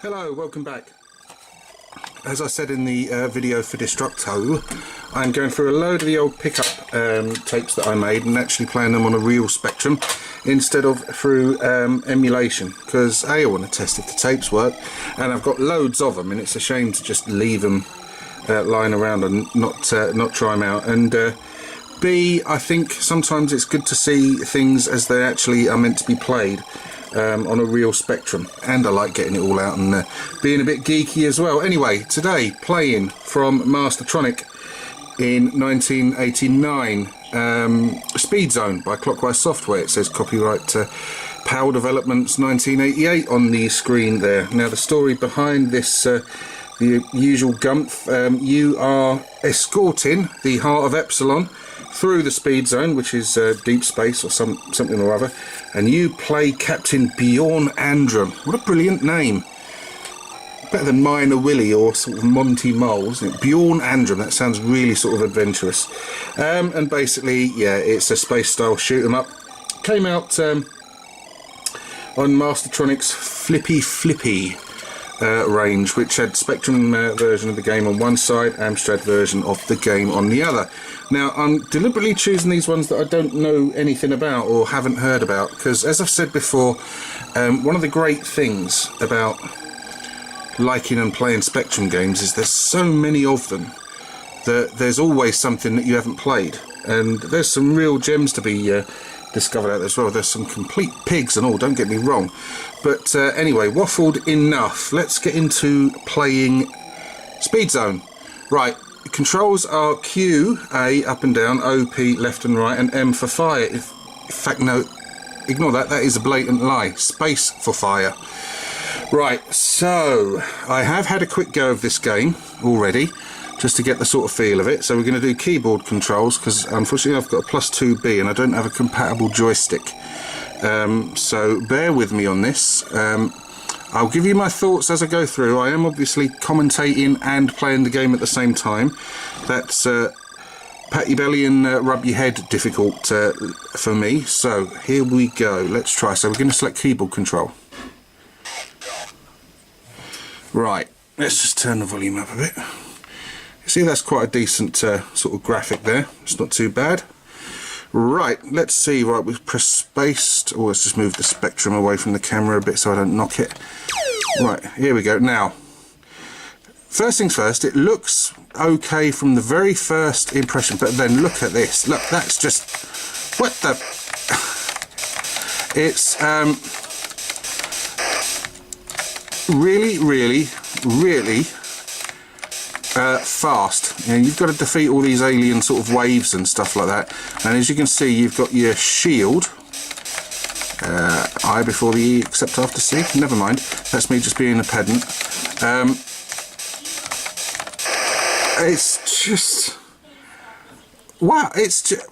Hello, welcome back. As I said in the video for Destructo, I'm going through a load of the old pickup tapes that I made and actually playing them on a real Spectrum instead of through emulation, because A, I want to test if the tapes work, and I've got loads of them and it's a shame to just leave them lying around and not try them out. And B, I think sometimes it's good to see things as they actually are meant to be played on a real Spectrum, and I like getting it all out and being a bit geeky as well. Anyway, today playing from Mastertronic in 1989, Speedzone by Clockwise Software. It says copyright PAL Developments 1988 on the screen there. Now the story behind this, the usual gumph, you are escorting the Heart of Epsilon through the Speedzone, which is deep space or something or other, and you play Captain Bjorn Andrum. What a brilliant name. Better than Minor Willie or sort of Monty Mole, isn't it? Bjorn Andrum, that sounds really sort of adventurous. And basically, yeah, it's a space style shoot 'em up. Came out on Mastertronic's Flippy range, which had Spectrum version of the game on one side, Amstrad version of the game on the other. Now I'm deliberately choosing these ones that I don't know anything about or haven't heard about, because as I've said before, one of the great things about liking and playing Spectrum games is there's so many of them that there's always something that you haven't played, and there's some real gems to be discovered out there as well. There's some complete pigs and all, don't get me wrong, but anyway, waffled enough. Let's get into playing Speedzone. Right, the controls are Q, A up and down, O, P left and right, and M for fire. In fact, no, ignore that, that is a blatant lie. Space for fire. Right, so I have had a quick go of this game already, just to get the sort of feel of it. So we're going to do keyboard controls, because unfortunately I've got a +2B and I don't have a compatible joystick. So bear with me on this. I'll give you my thoughts as I go through. I am obviously commentating and playing the game at the same time. That's pat your belly and rub your head difficult for me. So here we go. Let's try. So we're going to select keyboard control. Right, let's just turn the volume up a bit. You see, that's quite a decent sort of graphic there. It's not too bad. Right, let's see. Right, we've pressed space. Oh, let's just move the Spectrum away from the camera a bit so I don't knock it. Right, here we go. Now, first things first, it looks okay from the very first impression, but then look at this. Look, that's just... what the... It's really fast. You know, you've got to defeat all these alien sort of waves and stuff like that, and as you can see, you've got your shield. I before the E except after C. Never mind, that's me just being a pedant. It's just wow. It's just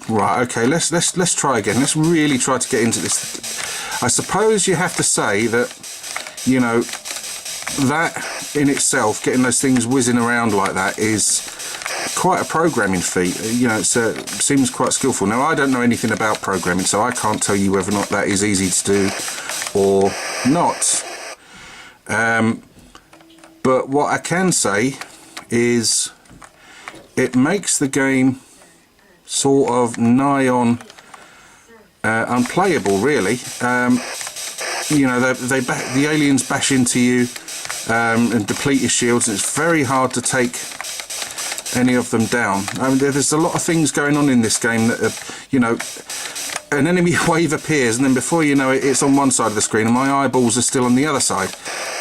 right. Okay, let's try again. Let's really try to get into this. I suppose you have to say that, you know, that in itself, getting those things whizzing around like that is quite a programming feat. You know, it seems quite skillful. Now, I don't know anything about programming, so I can't tell you whether or not that is easy to do or not. But what I can say is it makes the game sort of nigh on unplayable, really. You know, the aliens bash into you and deplete your shields, and it's very hard to take any of them down. I mean, there's a lot of things going on in this game that, you know, an enemy wave appears, and then before you know it, it's on one side of the screen, and my eyeballs are still on the other side.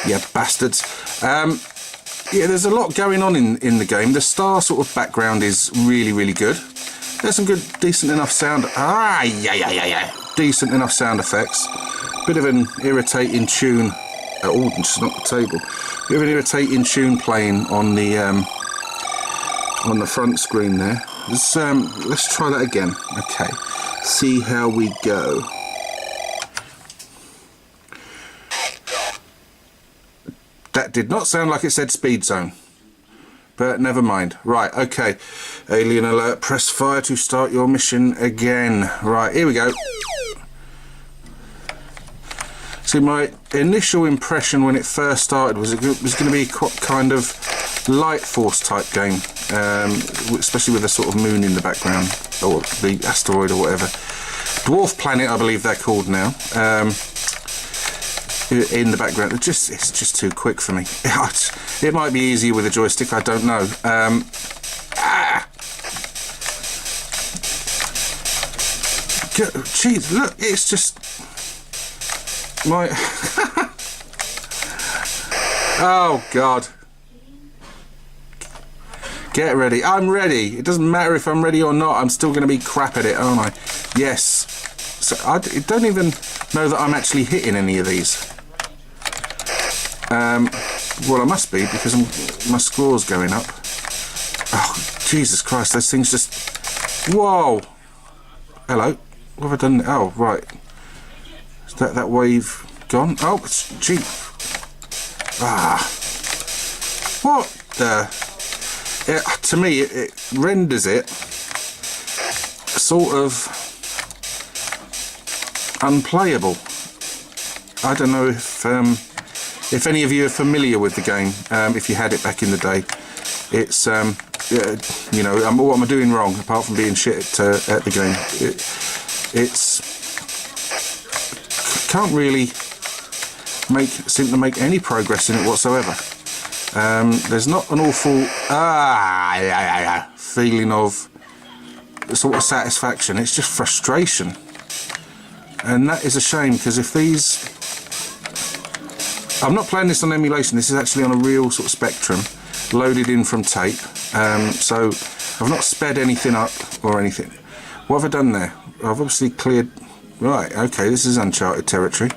Yeah, bastards. Yeah, there's a lot going on in the game. The star sort of background is really good. There's some good, decent enough sound. Decent enough sound effects. Bit of an irritating tune. Oh, just knocked the table. Bit of an irritating tune playing on the front screen there. Let's try that again. Okay, see how we go. That did not sound like it said Speedzone, but never mind. Right, okay. Alien alert. Press fire to start your mission again. Right, here we go. See, my initial impression when it first started was it was going to be quite kind of light force type game, especially with a sort of moon in the background, or the asteroid or whatever. Dwarf Planet, I believe they're called now, in the background. It's just too quick for me. It might be easier with a joystick, I don't know. Jeez, look, it's just my oh god. Get ready. I'm ready. It doesn't matter if I'm ready or not, I'm still going to be crap at it, aren't I? Yes. So I don't even know that I'm actually hitting any of these. Well, I must be, because my score's going up. Oh, Jesus Christ, those things just... Whoa! Hello. What have I done? Oh, right. Is that wave gone? Oh, gee. Ah. What the... to me, it renders it sort of unplayable. I don't know if any of you are familiar with the game, if you had it back in the day. It's, you know, what am I doing wrong, apart from being shit at the game? It's... Can't really seem to make any progress in it whatsoever. There's not an awful feeling of sort of satisfaction. It's just frustration, and that is a shame, because if these... I'm not playing this on emulation, this is actually on a real sort of Spectrum, loaded in from tape, so I've not sped anything up or anything. What have I done there? I've obviously cleared... Right, okay, this is uncharted territory.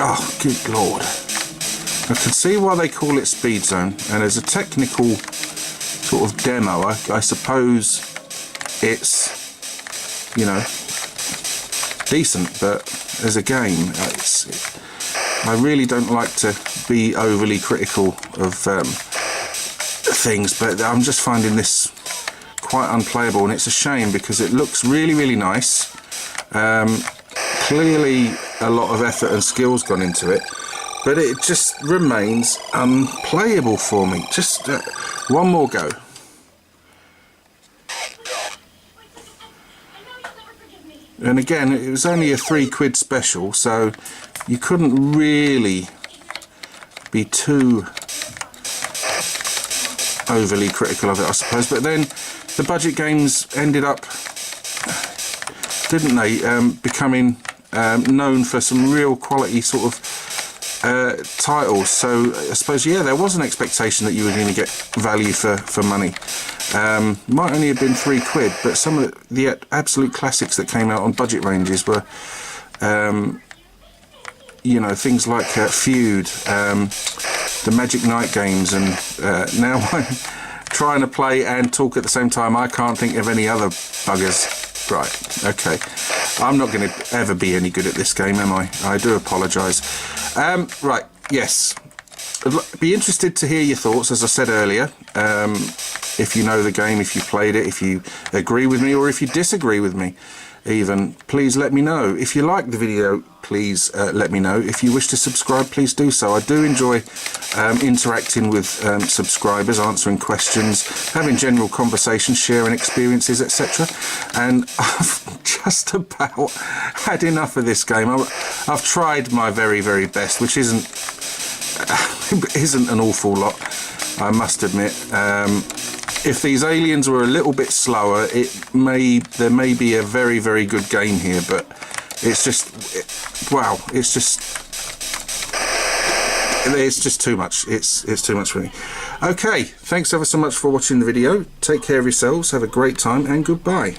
Oh, good lord. I can see why they call it Speedzone, and as a technical sort of demo, I suppose it's, you know, decent, but as a game, I really don't like to be overly critical of things, but I'm just finding this quite unplayable, and it's a shame, because it looks really, really nice. Clearly a lot of effort and skill's gone into it, but it just remains unplayable for me. Just one more go. And again, it was only a £3 special, so you couldn't really be too overly critical of it, I suppose. But then the budget games ended up, didn't they, becoming known for some real quality sort of titles. So I suppose, yeah, there was an expectation that you were going to get value for money. Might only have been £3, but some of the absolute classics that came out on budget ranges were, you know, things like Feud, the Magic Knight games, and now I'm trying to play and talk at the same time. I can't think of any other buggers. Right, okay. I'm not going to ever be any good at this game, am I? I do apologise. Right, yes. I'd be interested to hear your thoughts, as I said earlier. If you know the game, if you played it, if you agree with me, or if you disagree with me even, please let me know. If you like the video, please let me know. If you wish to subscribe, please do so. I do enjoy interacting with subscribers, answering questions, having general conversations, sharing experiences, etc. And I've just about had enough of this game. I've tried my very, very best, which isn't an awful lot, I must admit. If these aliens were a little bit slower, there may be a very, very good game here, but it's just, wow, it's just too much. It's too much for me. Okay, thanks ever so much for watching the video. Take care of yourselves, have a great time, and goodbye.